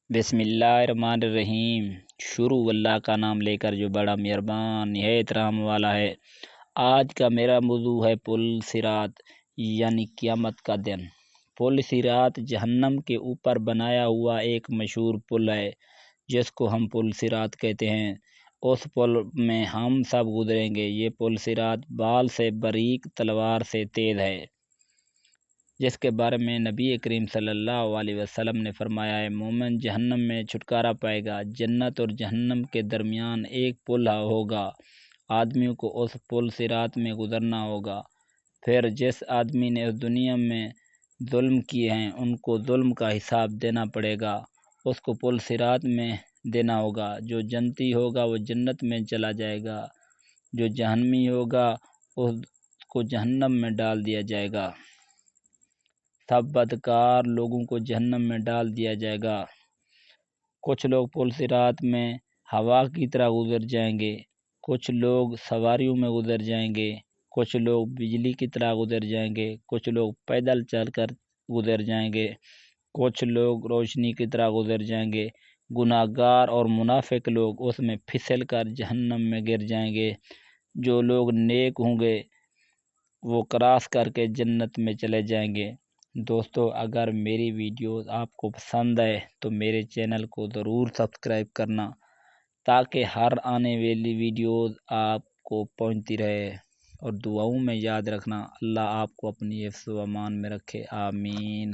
بسم اللہ الرحمن الرحیم۔ شروع اللہ کا نام لے کر جو بڑا مہربان نہایت رحم والا ہے۔ آج کا میرا موضوع ہے پل صراط یعنی قیامت کا دن۔ پل صراط جہنم کے اوپر بنایا ہوا ایک مشہور پل ہے جس کو ہم پل صراط کہتے ہیں۔ اس پل میں ہم سب گزریں گے۔ یہ پل صراط بال سے باریک تلوار سے تیز ہے، جس کے بارے میں نبی کریم صلی اللہ علیہ وسلم نے فرمایا ہے، مومن جہنم میں چھٹکارا پائے گا۔ جنت اور جہنم کے درمیان ایک پل ہوگا، آدمیوں کو اس پل صراط میں گزرنا ہوگا۔ پھر جس آدمی نے اس دنیا میں ظلم کیے ہیں ان کو ظلم کا حساب دینا پڑے گا، اس کو پل صراط میں دینا ہوگا۔ جو جنتی ہوگا وہ جنت میں چلا جائے گا، جو جہنمی ہوگا اس کو جہنم میں ڈال دیا جائے گا۔ سب بدکار لوگوں کو جہنم میں ڈال دیا جائے گا۔ کچھ لوگ پل صراط میں ہوا کی طرح گزر جائیں گے، کچھ لوگ سواریوں میں گزر جائیں گے، کچھ لوگ بجلی کی طرح گزر جائیں گے، کچھ لوگ پیدل چل کر گزر جائیں گے، کچھ لوگ روشنی کی طرح گزر جائیں گے۔ گناہ گار اور منافق لوگ اس میں پھسل کر جہنم میں گر جائیں گے۔ جو لوگ نیک ہوں گے وہ کراس کر کے جنت میں چلے جائیں گے۔ دوستو، اگر میری ویڈیوز آپ کو پسند ہے تو میرے چینل کو ضرور سبسکرائب کرنا تاکہ ہر آنے والی ویڈیوز آپ کو پہنچتی رہے، اور دعاؤں میں یاد رکھنا۔ اللہ آپ کو اپنی حفظ و امان میں رکھے، آمین۔